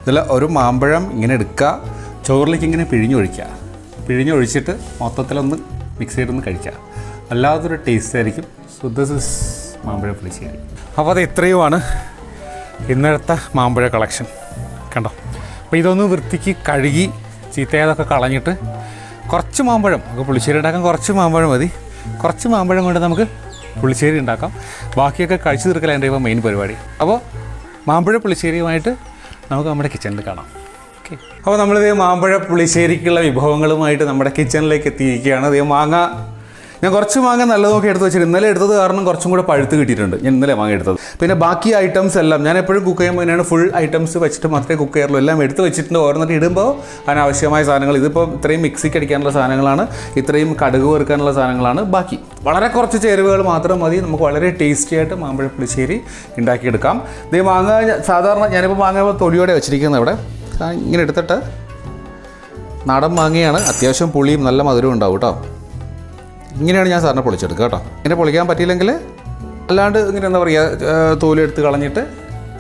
ഇതിൽ ഒരു മാമ്പഴം ഇങ്ങനെ എടുക്കുക, ചോറിലേക്ക് ഇങ്ങനെ പിഴിഞ്ഞൊഴിക്കുക. പിഴിഞ്ഞൊഴിച്ചിട്ട് മൊത്തത്തിലൊന്ന് മിക്സ് ചെയ്തൊന്ന് കഴിക്കുക. അല്ലാതൊരു ടേസ്റ്റ് ആയിരിക്കും. സോ ദിസ് ഇസ് മാമ്പഴ പുളിശ്ശേരി. അപ്പോൾ അത് ഇത്രയുമാണ് ഇന്നത്തെ മാമ്പഴ കളക്ഷൻ. കണ്ടോ? അപ്പോൾ ഇതൊന്ന് വൃത്തിക്ക് കഴുകി ചീത്തയാതൊക്കെ കളഞ്ഞിട്ട് കുറച്ച് മാമ്പഴം, നമുക്ക് പുളിശ്ശേരി ഉണ്ടാക്കാൻ കുറച്ച് മാമ്പഴം മതി. കുറച്ച് മാമ്പഴം കൊണ്ട് നമുക്ക് പുളിശ്ശേരി ഉണ്ടാക്കാം. ബാക്കിയൊക്കെ കഴിച്ചു തീർക്കലാണ് എൻ്റെ ഇപ്പോൾ മെയിൻ പരിപാടി. അപ്പോൾ മാമ്പഴ പുളിശ്ശേരിയുമായിട്ട് നമുക്ക് നമ്മുടെ കിച്ചണിൽ കാണാം. ഓക്കെ, അപ്പോൾ നമ്മളിത് മാമ്പഴ പുളിശ്ശേരിക്കുള്ള വിഭവങ്ങളുമായിട്ട് നമ്മുടെ കിച്ചണിലേക്ക് എത്തിയിരിക്കുകയാണ്. ഇത് മാങ്ങ, ഞാൻ കുറച്ച് മാങ്ങ നല്ലത് നോക്കി എടുത്ത് വെച്ചിട്ട് ഇന്നലെ എടുത്തത് കാരണം കുറച്ചും കൂടെ പഴുത്ത് കിട്ടിയിട്ടുണ്ട്. ഞാൻ ഇന്നലെ മാങ്ങ എടുത്തത്. പിന്നെ ബാക്കി ഐറ്റംസ് എല്ലാം ഞാൻ എപ്പോഴും കുക്ക് ചെയ്യുമ്പോൾ തന്നെയാണ് ഫുൾ ഐറ്റംസ് വെച്ചിട്ട് മാത്രമേ കുക്ക് ചെയ്യാറുള്ളൂ. എല്ലാം എടുത്ത് വെച്ചിട്ടുണ്ട്. ഓരോന്നിട്ട് ഇടുമ്പോൾ അതിനാവശ്യമായ സാധനങ്ങൾ, ഇതിപ്പോൾ ഇത്രയും മിക്സിക്ക് അടിക്കാനുള്ള സാധനങ്ങളാണ്, ഇത്രയും കടുക് വറുക്കാനുള്ള സാധനങ്ങളാണ്. ബാക്കി വളരെ കുറച്ച് ചേരുവകൾ മാത്രം മതി. നമുക്ക് വളരെ ടേസ്റ്റി ആയിട്ട് മാമ്പഴ പുളിശ്ശേരി ഉണ്ടാക്കിയെടുക്കാം. ഇത് മാങ്ങ സാധാരണ ഞാനിപ്പോൾ മാങ്ങ തൊലിയോടെ വെച്ചിരിക്കുന്നത് ഇവിടെ. ഇങ്ങനെ എടുത്തിട്ട്, നാടൻ മാങ്ങയാണ്, അത്യാവശ്യം പുളിയും നല്ല മധുരവും ഉണ്ടാവും കേട്ടോ. ഇങ്ങനെയാണ് ഞാൻ സാറിന് പൊളിച്ചെടുക്കുക കേട്ടോ. ഇങ്ങനെ പൊളിക്കാൻ പറ്റിയില്ലെങ്കിൽ അല്ലാണ്ട് ഇങ്ങനെ എന്താ പറയുക, തോല് എടുത്ത് കളഞ്ഞിട്ട്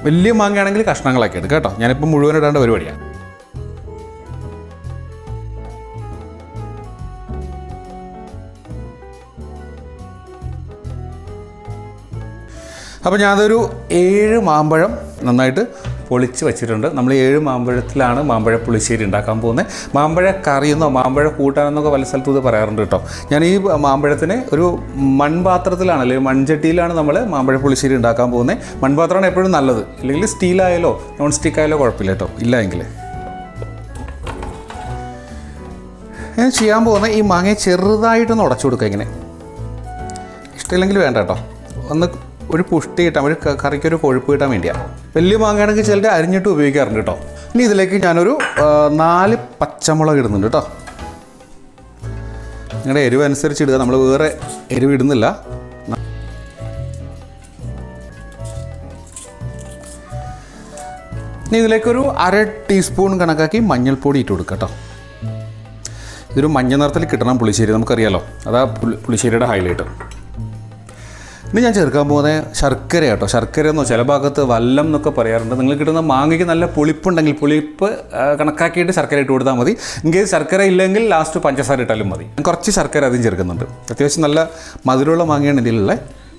വലിയ മാങ്ങയാണെങ്കിൽ കഷ്ണങ്ങളാക്കി എടുക്കുക കേട്ടോ. ഞാനിപ്പോൾ മുഴുവൻ ഇടേണ്ട പരിപാടിയാണ്. അപ്പോൾ ഞാനതൊരു 7 മാമ്പഴം നന്നായിട്ട് പൊളിച്ച് വെച്ചിട്ടുണ്ട്. നമ്മൾ 7 മാമ്പഴത്തിലാണ് മാമ്പഴ പുളിശ്ശേരി ഉണ്ടാക്കാൻ പോകുന്നത്. മാമ്പഴ കറിയെന്നോ മാമ്പഴ കൂട്ടാനെന്നൊക്കെ പല സ്ഥലത്തും ഇത് പറയാറുണ്ട് കേട്ടോ. ഞാൻ ഈ മാമ്പഴത്തിന് ഒരു മൺപാത്രത്തിലാണ്, അല്ലെങ്കിൽ മൺചട്ടിയിലാണ് നമ്മൾ മാമ്പഴ പുളിശ്ശേരി ഉണ്ടാക്കാൻ പോകുന്നത്. മൺപാത്രമാണ് എപ്പോഴും നല്ലത്. അല്ലെങ്കിൽ സ്റ്റീലായാലോ നോൺ സ്റ്റിക്ക് ആയാലോ കുഴപ്പമില്ല കേട്ടോ. ഇല്ല എങ്കിൽ ഞാൻ ചെയ്യാൻ പോകുന്ന ഈ മാങ്ങയെ ചെറുതായിട്ടൊന്ന് ഉടച്ചു കൊടുക്കുക. ഇങ്ങനെ ഇഷ്ടമില്ലെങ്കിൽ വേണ്ട കേട്ടോ. ഒന്ന് ഒരു പുഷ്ടി കിട്ടാൻ, ഒരു കറിക്കൊരു കൊഴുപ്പ് കിട്ടാൻ വേണ്ടിയാണ്. വലിയ മാങ്ങയാണെങ്കിൽ ചിലർ അരിഞ്ഞിട്ട് ഉപയോഗിക്കാറുണ്ട് കേട്ടോ. ഇനി ഇതിലേക്ക് ഞാനൊരു 4 പച്ചമുളക് ഇടുന്നുണ്ട് കേട്ടോ. നിങ്ങളുടെ എരിവ് അനുസരിച്ച് ഇടുക, നമ്മൾ വേറെ എരിവ് ഇടുന്നില്ല. ഇനി ഇതിലേക്കൊരു 1/2 ടീസ്പൂൺ കണക്കാക്കി മഞ്ഞൾപ്പൊടി ഇട്ട് കൊടുക്കുക കേട്ടോ. ഇതൊരു മഞ്ഞ നിറത്തിൽ കിട്ടണം പുളിശ്ശേരി, നമുക്കറിയാലോ. അതാ പുളിശ്ശേരിയുടെ ഹൈലൈറ്റ്. ഇനി ഞാൻ ചേർക്കാൻ പോകുന്നത് ശർക്കര കേട്ടോ. ശർക്കര എന്നോ ചില ഭാഗത്ത് വല്ലം എന്നൊക്കെ പറയാറുണ്ട്. നിങ്ങൾ കിട്ടുന്ന മാങ്ങയ്ക്ക് നല്ല പുളിപ്പുണ്ടെങ്കിൽ പുളിപ്പ് കണക്കാക്കിയിട്ട് ശർക്കര ഇട്ട് കൊടുത്താൽ മതി. ഇങ്ങനെ ശർക്കര ഇല്ലെങ്കിൽ ലാസ്റ്റ് പഞ്ചസാര ഇട്ടാലും മതി. ഞാൻ കുറച്ച് ശർക്കര അധികം ചേർക്കുന്നുണ്ട്. അത്യാവശ്യം നല്ല മധുരമുള്ള മാങ്ങയാണ് ഇതിലുള്ള.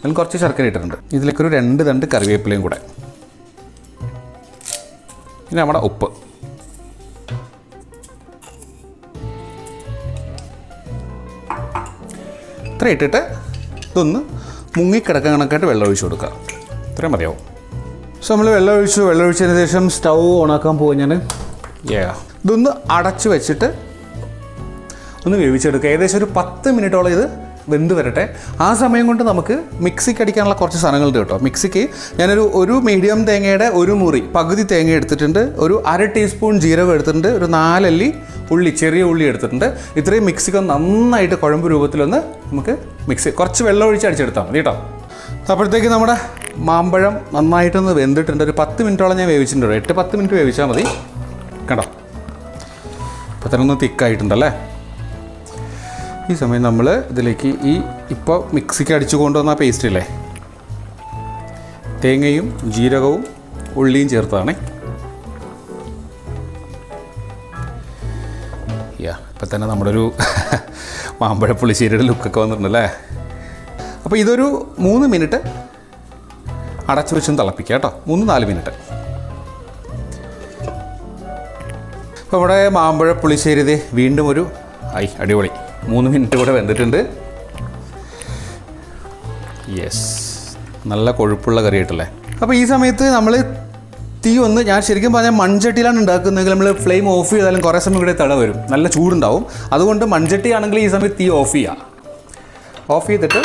ഞാൻ കുറച്ച് ശർക്കര ഇട്ടിട്ടുണ്ട്. ഇതിലേക്കൊരു 2 തണ്ട് കറിവേപ്പിലയും കൂടെ. പിന്നെ നമ്മുടെ ഉപ്പ്. ഇത്ര ഇട്ടിട്ട് ഇതൊന്ന് മുങ്ങിക്കിടക്കാൻ കണക്കായിട്ട് വെള്ളം ഒഴിച്ച് കൊടുക്കുക. ഇത്രയും മതിയാവും. സോ നമ്മൾ വെള്ളം ഒഴിച്ചതിന് ശേഷം സ്റ്റൗ ഓണാക്കാൻ പോകും ഞാൻ. ഇതൊന്ന് അടച്ച് വെച്ചിട്ട് ഒന്ന് വേവിച്ചെടുക്കുക. ഏകദേശം ഒരു 10 മിനിറ്റോളം ഇത് വെന്ത് വരട്ടെ. ആ സമയം കൊണ്ട് നമുക്ക് മിക്സിക്ക് അടിക്കാനുള്ള കുറച്ച് സാധനങ്ങളുണ്ട് കേട്ടോ. മിക്സിക്ക് ഞാനൊരു മീഡിയം തേങ്ങയുടെ 1 മുറി പകുതി തേങ്ങ എടുത്തിട്ടുണ്ട്. ഒരു 1/2 ടീസ്പൂൺ ജീരകം എടുത്തിട്ടുണ്ട്. ഒരു 4 അല്ലി ഉള്ളി, ചെറിയ ഉള്ളി എടുത്തിട്ടുണ്ട്. ഇത്രയും മിക്സിക്ക് നന്നായിട്ട് കുഴമ്പ് രൂപത്തിലൊന്ന് നമുക്ക് കുറച്ച് വെള്ളം ഒഴിച്ച് അടിച്ചെടുത്താൽ മതി കേട്ടോ. അപ്പോഴത്തേക്ക് നമ്മുടെ മാമ്പഴം നന്നായിട്ടൊന്ന് വെന്തിട്ടുണ്ട്. ഒരു 10 മിനിറ്റോളം ഞാൻ വേവിച്ചിട്ടുണ്ട്. 8-10 മിനിറ്റ് വേവിച്ചാൽ മതി കേട്ടോ. അപ്പോൾ തന്നെ ഒന്ന് തിക്കായിട്ടുണ്ടല്ലേ. ഈ സമയം നമ്മൾ ഇതിലേക്ക് ഇപ്പോൾ മിക്സിക്ക് അടിച്ചു കൊണ്ടുവന്ന പേസ്റ്റ് ഇല്ലേ, തേങ്ങയും ജീരകവും ഉള്ളിയും ചേർത്തതാണ്. ഇപ്പം തന്നെ നമ്മുടെ ഒരു മാമ്പഴ പുളിശ്ശേരിയുടെ ലുക്കൊക്കെ വന്നിട്ടുണ്ടല്ലേ. അപ്പോൾ ഇതൊരു 3 മിനിറ്റ് അടച്ചു വെച്ചും തിളപ്പിക്കുക കേട്ടോ. 3-4 മിനിറ്റ്. അപ്പോൾ ഇവിടെ മാമ്പഴ പുളിശ്ശേരി ഇത് വീണ്ടും ഒരു അടിപൊളി 3 മിനിറ്റ് കൂടെ വെന്തിട്ടുണ്ട്. യെസ്, നല്ല കൊഴുപ്പുള്ള കറി ആയിട്ടല്ലേ. അപ്പോൾ ഈ സമയത്ത് നമ്മൾ തീ ഒന്ന്, ഞാൻ ശരിക്കും പറഞ്ഞാൽ മൺചട്ടിയിലാണ് ഉണ്ടാക്കുന്നതെങ്കിൽ നമ്മൾ ഫ്ലെയിം ഓഫ് ചെയ്താലും കുറേ സമയം കൂടെ തട വരും, നല്ല ചൂടുണ്ടാവും. അതുകൊണ്ട് മൺചട്ടി ആണെങ്കിൽ ഈ സമയത്ത് തീ ഓഫ് ചെയ്യുക. ഓഫ് ചെയ്തിട്ട്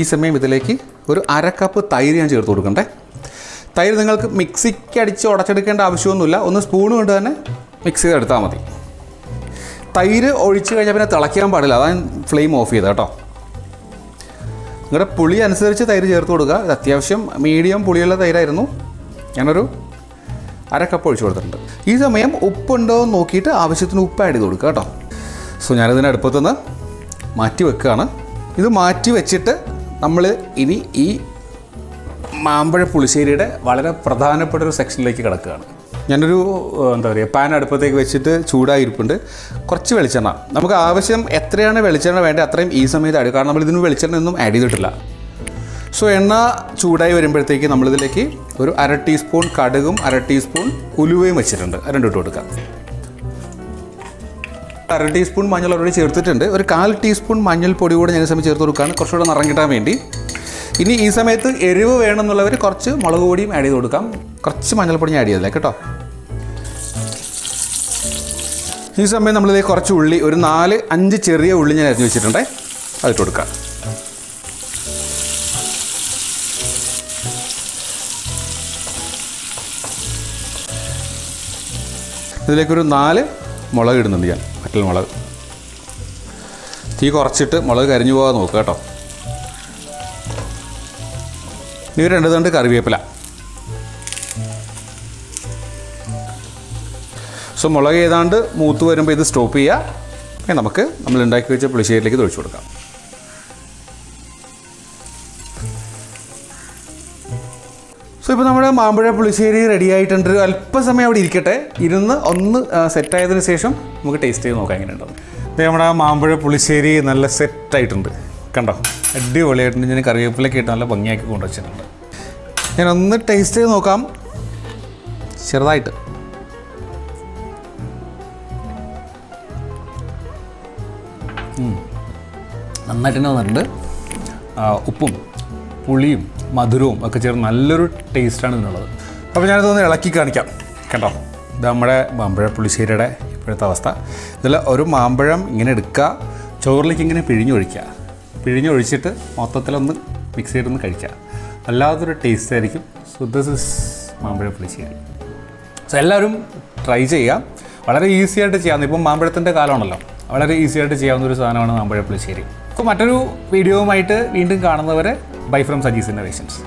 ഈ സമയം ഇതിലേക്ക് ഒരു 1/2 കപ്പ് തൈര് ഞാൻ ചേർത്ത് കൊടുക്കണ്ടേ. തൈര് നിങ്ങൾക്ക് മിക്സിക്ക് അടിച്ച് ഉടച്ചെടുക്കേണ്ട ആവശ്യമൊന്നുമില്ല. ഒന്ന് സ്പൂൺ കൊണ്ട് തന്നെ മിക്സ് ചെയ്തെടുത്താൽ മതി. തൈര് ഒഴിച്ച് കഴിഞ്ഞാൽ പിന്നെ തിളയ്ക്കാൻ പാടില്ല, അതാണ് ഫ്ലെയിം ഓഫ് ചെയ്തത് കേട്ടോ. നിങ്ങളുടെ പുളി അനുസരിച്ച് തൈര് ചേർത്ത് കൊടുക്കുക. ഇത് അത്യാവശ്യം മീഡിയം പുളിയുള്ള തൈരായിരുന്നു. ഞാനൊരു 1/2 കപ്പ് ഒഴിച്ച് കൊടുത്തിട്ടുണ്ട്. ഈ സമയം ഉപ്പുണ്ടോ എന്ന് നോക്കിയിട്ട് ആവശ്യത്തിന് ഉപ്പ് ആഡ് ചെയ്ത് കൊടുക്കുക കേട്ടോ. സോ ഞാനിതിനെ അടുപ്പത്തുനിന്ന് മാറ്റി വെക്കുകയാണ്. ഇത് മാറ്റി വെച്ചിട്ട് നമ്മൾ ഇനി ഈ മാമ്പഴ പുളിശ്ശേരിയുടെ വളരെ പ്രധാനപ്പെട്ട ഒരു സെക്ഷനിലേക്ക് കിടക്കുകയാണ്. ഞാനൊരു എന്താ പറയുക പാൻ അടുപ്പത്തേക്ക് വെച്ചിട്ട് ചൂടായിരിപ്പുണ്ട്. കുറച്ച് വെളിച്ചെണ്ണ, നമുക്ക് ആവശ്യം എത്രയാണ് വെളിച്ചെണ്ണ വേണ്ടത് അത്രയും ഈ സമയത്ത് ആഡ്, കാരണം നമ്മളിതിന് വെളിച്ചെണ്ണ ഒന്നും ആഡ് ചെയ്തിട്ടില്ല. സോ എണ്ണ ചൂടായി വരുമ്പോഴത്തേക്ക് നമ്മളിതിലേക്ക് ഒരു 1/2 ടീസ്പൂൺ കടുകും 1/2 ടീസ്പൂൺ ഉലുവയും വെച്ചിട്ടുണ്ട്. രണ്ടും ഇട്ട് കൊടുക്കാം. 1/2 ടീസ്പൂൺ മഞ്ഞൾ ഓൾറെഡി ചേർത്തിട്ടുണ്ട്. ഒരു 1/4 ടീസ്പൂൺ മഞ്ഞൾപ്പൊടി കൂടെ ഞാൻ സമയം ചേർത്ത് കൊടുക്കുകയാണ്, കുറച്ചുകൂടെ നിറം കിട്ടാൻ വേണ്ടി. ഇനി ഈ സമയത്ത് എരിവ് വേണമെന്നുള്ളവർ കുറച്ച് മുളക് പൊടിയും ആഡ് ചെയ്ത് കൊടുക്കാം. കുറച്ച് മഞ്ഞൾപ്പൊടി ആഡ് ചെയ്തല്ലേ കേട്ടോ. ഈ സമയം നമ്മളിതിലേക്ക് കുറച്ച് ഉള്ളി, ഒരു 4-5 ചെറിയ ഉള്ളി ഞാൻ അരിഞ്ഞ് വെച്ചിട്ടുണ്ടേ, അതിട്ട് കൊടുക്കാം. ഇതിലേക്കൊരു 4 മുളക് ഇടുന്നുണ്ട് ഞാൻ, വറ്റൽ മുളക്. തീ കുറച്ചിട്ട് മുളക് കരിഞ്ഞു പോകാൻ നോക്കുക കേട്ടോ. ഇനി 2 തണ്ട് കറിവേപ്പില. സോ മുളക് ഏതാണ്ട് മൂത്ത് വരുമ്പോൾ ഇത് സ്റ്റോപ്പ് ചെയ്യുക. നമുക്ക് നമ്മൾ ഉണ്ടാക്കി വെച്ച പുളിശ്ശേരിയിലേക്ക് ഇത് ഒഴിച്ചു കൊടുക്കാം. സോ ഇപ്പോൾ നമ്മുടെ മാമ്പഴ പുളിശ്ശേരി റെഡി ആയിട്ടുണ്ട്. അല്പസമയം അവിടെ ഇരിക്കട്ടെ, ഇരുന്ന് ഒന്ന് സെറ്റായതിനു ശേഷം നമുക്ക് ടേസ്റ്റ് ചെയ്ത് നോക്കാം എങ്ങനെയുണ്ടാവും. ഇത് നമ്മുടെ മാമ്പഴ പുളിശ്ശേരി നല്ല സെറ്റായിട്ടുണ്ട്, കണ്ടോ, അടിപൊളിയായിട്ടുണ്ട്. ഞാൻ കറിവേപ്പിലൊക്കെ ഇട്ട് നല്ല ഭംഗിയാക്കി കൊണ്ടുവച്ചിട്ടുണ്ട്. ഞാനൊന്ന് ടേസ്റ്റ് ചെയ്ത് നോക്കാം ചെറുതായിട്ട്. നന്നായിട്ട് തന്നെ വന്നിട്ടുണ്ട്. ഉപ്പും പുളിയും മധുരവും ഒക്കെ ചേർന്ന് നല്ലൊരു ടേസ്റ്റാണ് ഇതിനുള്ളത്. അപ്പോൾ ഞാനിതൊന്ന് ഇളക്കി കാണിക്കാം. കണ്ടോ, ഇത് നമ്മുടെ മാമ്പഴ പുളിശ്ശേരിയുടെ ഇപ്പോഴത്തെ അവസ്ഥ. ഇതിൽ ഒരു മാമ്പഴം ഇങ്ങനെ എടുക്കുക, ചോറിലേക്ക് ഇങ്ങനെ പിഴിഞ്ഞൊഴിക്കുക. പിഴിഞ്ഞൊഴിച്ചിട്ട് മൊത്തത്തിലൊന്ന് മിക്സ് ചെയ്തൊന്ന് കഴിക്കുക. അല്ലാതൊരു ടേസ്റ്റ് ആയിരിക്കും. സോ ദിസ് ഇസ് മാമ്പഴ പുളിശ്ശേരി. സോ എല്ലാവരും ട്രൈ ചെയ്യാം. വളരെ ഈസി ആയിട്ട് ചെയ്യാവുന്ന, ഇപ്പം മാമ്പഴത്തിൻ്റെ കാലമാണല്ലോ, വളരെ ഈസി ആയിട്ട് ചെയ്യാവുന്ന ഒരു സാധനമാണ് മാമ്പഴ പുളിശ്ശേരി. അപ്പോൾ മറ്റൊരു വീഡിയോവുമായിട്ട് വീണ്ടും കാണുന്നവരെ ബൈ ഫ്രം സജീസ് ഇന്നോവേഷൻസ്.